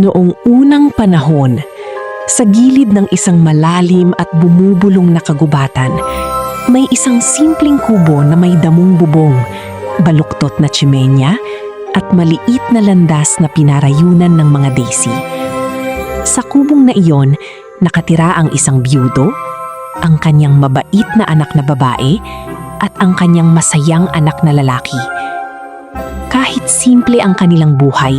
Noong unang panahon, sa gilid ng isang malalim at bumubulong na kagubatan, may isang simpleng kubo na may damong bubong, baluktot na tsimenya, at maliit na landas na pinarayunan ng mga daisy. Sa kubong na iyon, nakatira ang isang biyudo, ang kanyang mabait na anak na babae, at ang kanyang masayang anak na lalaki. Kahit simple ang kanilang buhay,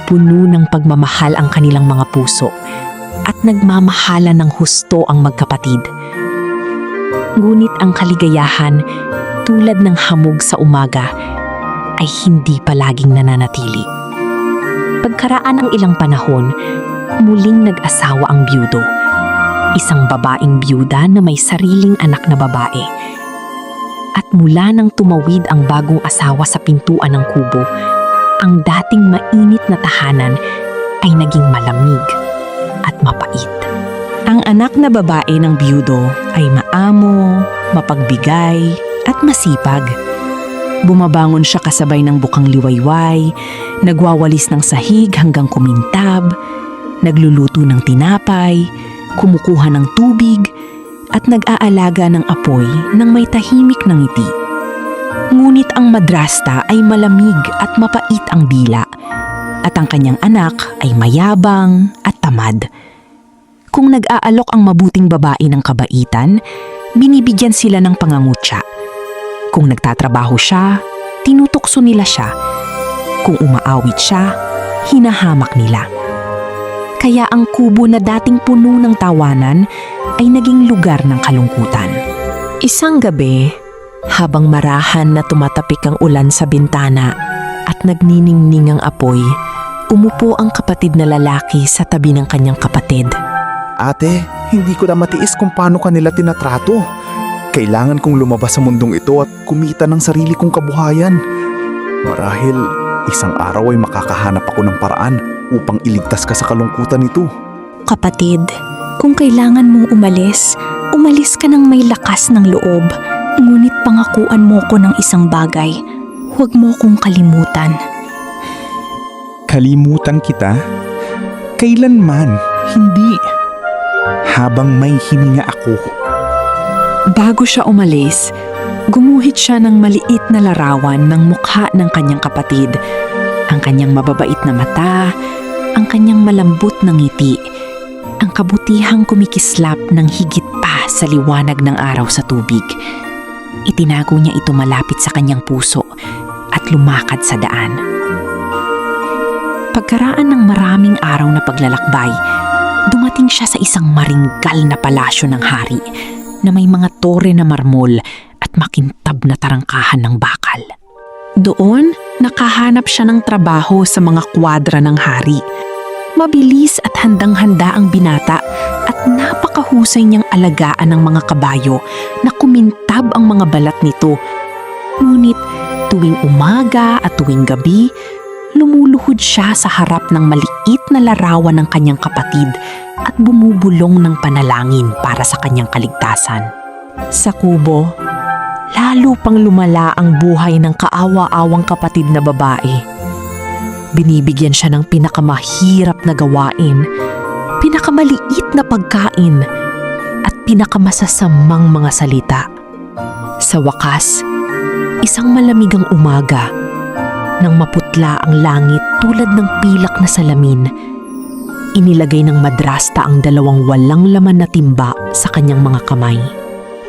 puno ng pagmamahal ang kanilang mga puso, at nagmamahalan ng husto ang magkapatid. Ngunit ang kaligayahan, tulad ng hamog sa umaga, ay hindi palaging nananatili. Pagkaraan ng ilang panahon, muling nag-asawa ang biyudo. Isang babaeng biyuda na may sariling anak na babae. At mula nang tumawid ang bagong asawa sa pintuan ng kubo, ang dating mainit na tahanan ay naging malamig at mapait. Ang anak na babae ng biyudo ay maamo, mapagbigay at masipag. Bumabangon siya kasabay ng bukang liwayway, nagwawalis ng sahig hanggang kumintab, nagluluto ng tinapay, kumukuha ng tubig, at nag-aalaga ng apoy nang may tahimik na ngiti. Ngunit ang madrasta ay malamig at mapait ang dila, at ang kanyang anak ay mayabang at tamad. Kung nag-aalok ang mabuting babae ng kabaitan, binibigyan sila ng pangangutya. Kung nagtatrabaho siya, tinutokso nila siya. Kung umaawit siya, hinahamak nila. Kaya ang kubo na dating puno ng tawanan ay naging lugar ng kalungkutan. Isang gabi, habang marahan na tumatapik ang ulan sa bintana at nagniningning ang apoy, umupo ang kapatid na lalaki sa tabi ng kanyang kapatid. Ate, hindi ko na matiis kung paano kanila tinatrato. Kailangan kong lumabas sa mundong ito at kumita ng sarili kong kabuhayan. Marahil, isang araw ay makakahanap ako ng paraan upang iligtas ka sa kalungkutan nito. Kapatid, kung kailangan mong umalis, umalis ka ng may lakas ng loob. Ngunit pangakuan mo ko ng isang bagay. Huwag mo kong kalimutan. Kalimutan kita? Kailanman, hindi. Habang may hininga ako. Bago siya umalis, gumuhit siya ng maliit na larawan ng mukha ng kanyang kapatid, ang kanyang mababait na mata, ang kanyang malambot na ngiti, ang kabutihang kumikislap ng higit pa sa liwanag ng araw sa tubig. Itinago niya ito malapit sa kanyang puso at lumakad sa daan. Pagkaraan ng maraming araw na paglalakbay, dumating siya sa isang maringgal na palasyo ng hari na may mga tore na marmol at makintab na tarangkahan ng bakal. Doon, nakahanap siya ng trabaho sa mga kwadra ng hari. Mabilis at handang-handa ang binata at napakahusay niyang alagaan ng mga kabayo na kumintab ang mga balat nito. Ngunit tuwing umaga at tuwing gabi, lumuluhod siya sa harap ng maliit na larawan ng kanyang kapatid at bumubulong ng panalangin para sa kanyang kaligtasan. Sa kubo, lalo pang lumala ang buhay ng kaawa-awang kapatid na babae. Binibigyan siya ng pinakamahirap na gawain, pinakamaliit na pagkain, at pinakamasasamang mga salita. Sa wakas, isang malamigang umaga, nang maputla ang langit tulad ng pilak na salamin, inilagay ng madrasta ang 2 walang laman na timba sa kanyang mga kamay.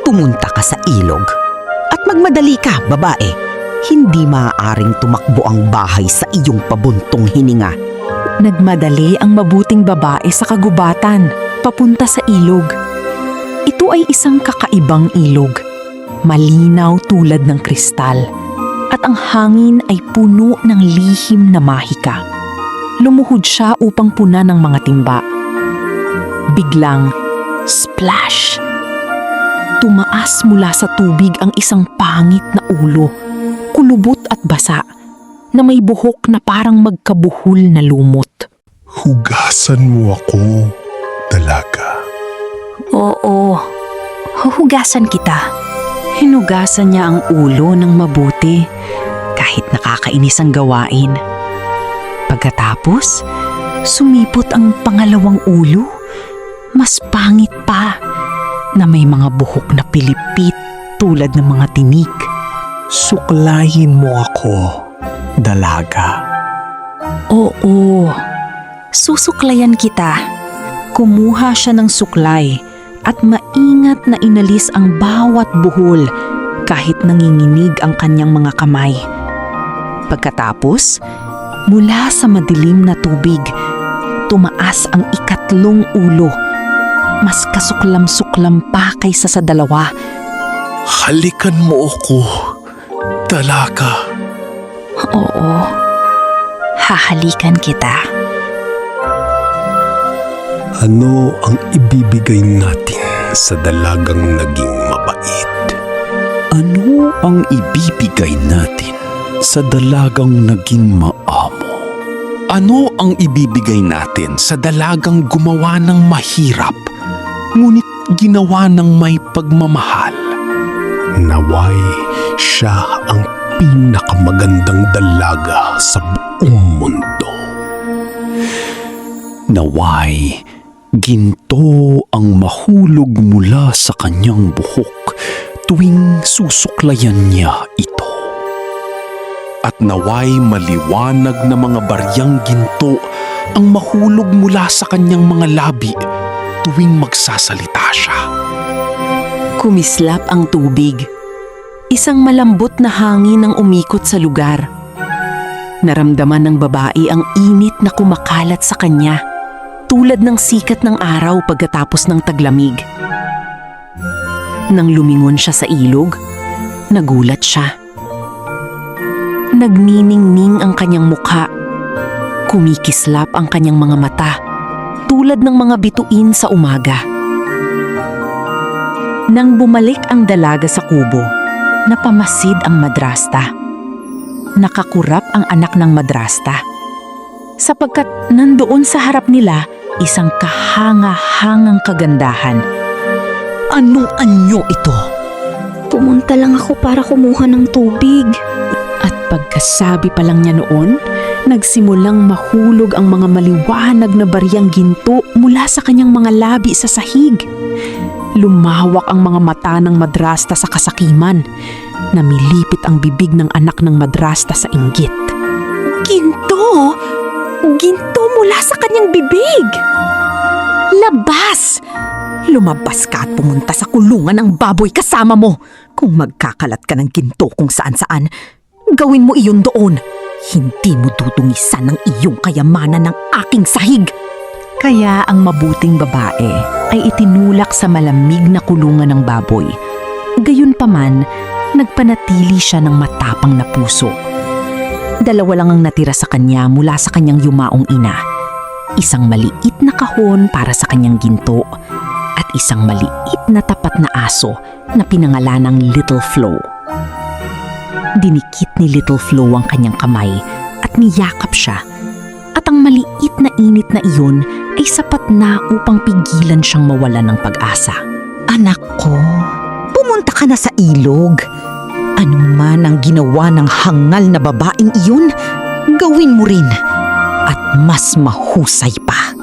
Pumunta ka sa ilog at magmadali ka, babae. Hindi maaaring tumakbo ang bahay sa iyong pabuntong hininga. Nagmadali ang mabuting babae sa kagubatan, papunta sa ilog. Ito ay isang kakaibang ilog, malinaw tulad ng kristal, at ang hangin ay puno ng lihim na mahika. Lumuhod siya upang puna ng mga timba. Biglang, splash! Tumaas mula sa tubig ang isang pangit na ulo, kulubot at basa, na may buhok na parang magkabuhol na lumot. Hugasan mo ako, dalaga. Oo, huhugasan kita. Hinugasan niya ang ulo ng mabuti, kahit nakakainis ang gawain. Pagkatapos, Sumipot ang pangalawang ulo. Mas pangit pa na may mga buhok na pilipit tulad ng mga tinik. Suklayin mo ako, dalaga. Oo, susuklayan kita. Kumuha siya ng suklay at maingat na inalis ang bawat buhol kahit nanginginig ang kanyang mga kamay. Pagkatapos, mula sa madilim na tubig, tumaas ang ikatlong ulo. Mas kasuklam-suklam pa kaysa sa dalawa. Halikan mo ako, dalaga. Oo, hahalikan kita. Ano ang ibibigay natin sa dalagang naging mabait? Ano ang ibibigay natin sa dalagang naging maamo? Ano ang ibibigay natin sa dalagang gumawa ng mahirap, ngunit ginawa ng may pagmamahal? Naway siya ang pinakamagandang dalaga sa buong mundo. Naway, ginto ang mahulog mula sa kanyang buhok tuwing susuklayan niya ito. At naway maliwanag na mga baryang ginto ang mahulog mula sa kanyang mga labi tuwing magsasalita siya. Kumislap ang tubig. Isang malambot na hangin ang umikot sa lugar. Naramdaman ng babae ang init na kumakalat sa kanya, tulad ng sikat ng araw pagkatapos ng taglamig. Nang lumingon siya sa ilog, nagulat siya. Nagniningning ang kanyang mukha. Kumikislap ang kanyang mga mata, tulad ng mga bituin sa umaga. Nang bumalik ang dalaga sa kubo, napamasid ang madrasta. Nakakurap ang anak ng madrasta, sapagkat nandoon sa harap nila isang kahanga-hangang kagandahan. Anong anyo ito? Pumunta lang ako para kumuha ng tubig. At pagkasabi pa lang niya noon, nagsimulang mahulog ang mga maliwanag na baryang ginto mula sa kanyang mga labi sa sahig. Lumawak ang mga mata ng madrasta sa kasakiman. Namilipit ang bibig ng anak ng madrasta sa inggit. Ginto! Ginto mula sa kanyang bibig! Labas! Lumabas ka at pumunta sa kulungan ng baboy kasama mo. Kung magkakalat ka ng ginto kung saan-saan, gawin mo iyon doon. Hindi mo tutungisan ng iyong kayamanan ng aking sahig. Kaya ang mabuting babae ay itinulak sa malamig na kulungan ng baboy. Gayunpaman, nagpanatili siya ng matapang na puso. Dalawa lang ang natira sa kanya mula sa kanyang yumaong ina. Isang maliit na kahon para sa kanyang ginto at isang maliit na tapat na aso na pinangalanang Little Flo. Dinikit ni Little Flo ang kanyang kamay at niyakap siya. At ang maliit na init na iyon ay sapat na upang pigilan siyang mawalan ng pag-asa. Anak ko, pumunta ka na sa ilog. Ano man ang ginawa ng hangal na babaeng iyon, gawin mo rin. At mas mahusay pa.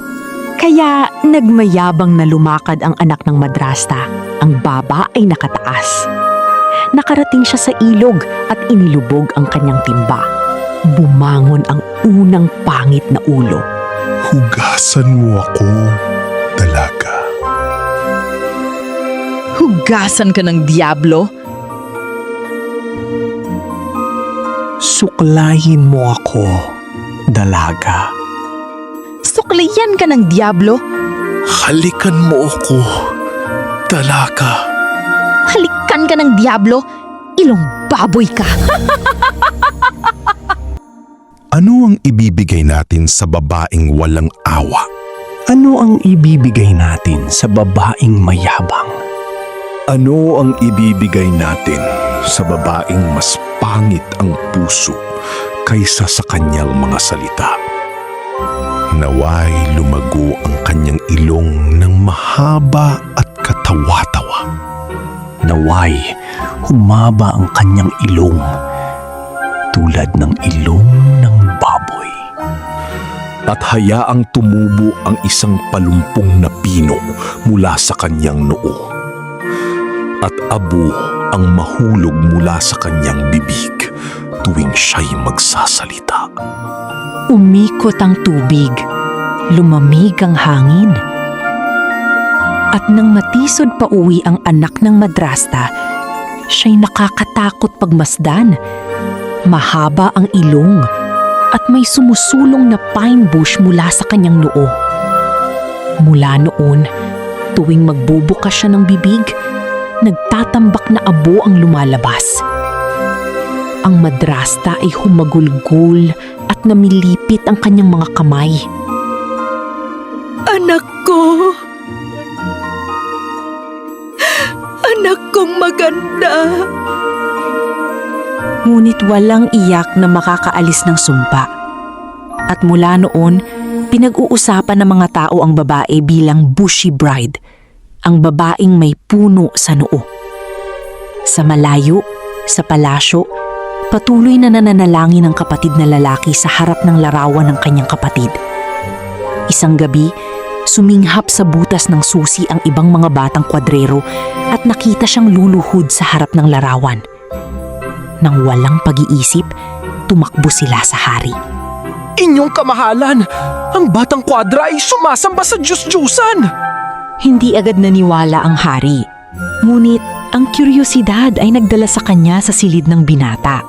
Kaya nagmayabang na lumakad ang anak ng madrasta. Ang baba ay nakataas. Nakarating siya sa ilog at inilubog ang kanyang timba. Bumangon ang unang pangit na ulo. Hugasan mo ako, dalaga. Hugasan ka ng diablo? Suklayin mo ako, dalaga. Suklayan ka ng diablo? Halikan mo ako, dalaga. Halikan ka ng diablo? Ilong baboy ka. Ano ang ibibigay natin sa babaeng walang awa? Ano ang ibibigay natin sa babaeng mayabang? Ano ang ibibigay natin sa babaeng mas pangit ang puso kaysa sa kanyang mga salita? Naway lumago ang kanyang ilong ng mahaba at katawa-tawa. Naway, humaba ang kanyang ilong tulad ng ilong ng baboy. at hayaang tumubo ang isang palumpong na pino mula sa kanyang noo. At abo ang mahulog mula sa kanyang bibig tuwing siya'y magsasalita. Umikot ang tubig, lumamig ang hangin. At nang matisod pa uwi ang anak ng madrasta, siya'y nakakatakot pagmasdan. Mahaba ang ilong at may sumusulong na pine bush mula sa kanyang noo. Mula noon, tuwing magbubukas siya ng bibig, nagtatambak na abo ang lumalabas. Ang madrasta ay humagulgol at namilipit ang kanyang mga kamay. Anak ko! Anak kong maganda! Ngunit walang iyak na makakaalis ng sumpa. At mula noon, pinag-uusapan ng mga tao ang babae bilang Bushy Bride, ang babaeng may puno sa noo. Sa malayo, sa palasyo, patuloy na nananalangin ang kapatid na lalaki sa harap ng larawan ng kanyang kapatid. Isang gabi, suminghap sa butas ng susi ang ibang mga batang kwadrero at nakita siyang luluhod sa harap ng larawan. Nang walang pag-iisip, tumakbo sila sa hari. Inyong kamahalan, ang batang kwadra ay sumasamba sa Diyos-Diyusan! Hindi agad naniwala ang hari. Ngunit ang kuryosidad ay nagdala sa kanya sa silid ng binata.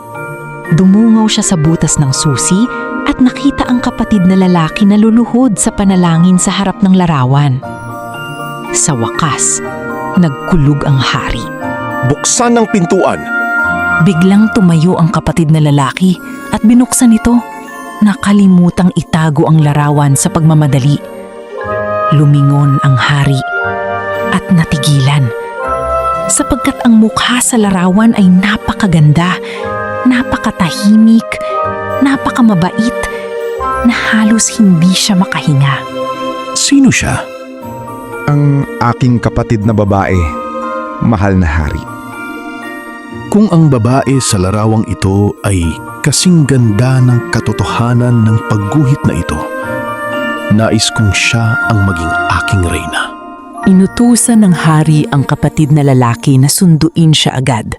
Dumungaw siya sa butas ng susi at nakita ang kapatid na lalaki na luluhod sa panalangin sa harap ng larawan. Sa wakas, nagkulog ang hari. Buksan ang pintuan! Biglang tumayo ang kapatid na lalaki at binuksan ito. Nakalimutang itago ang larawan sa pagmamadali. Lumingon ang hari at natigilan sapagkat ang mukha sa larawan ay napakaganda, napakatahimik, napakamabait na halos hindi siya makahinga. Sino siya? Ang aking kapatid na babae, mahal na hari. Kung ang babae sa larawang ito ay kasing ganda ng katotohanan ng pagguhit na ito, nais kong siya ang maging aking reyna. Inutusan ng hari ang kapatid na lalaki na sunduin siya agad.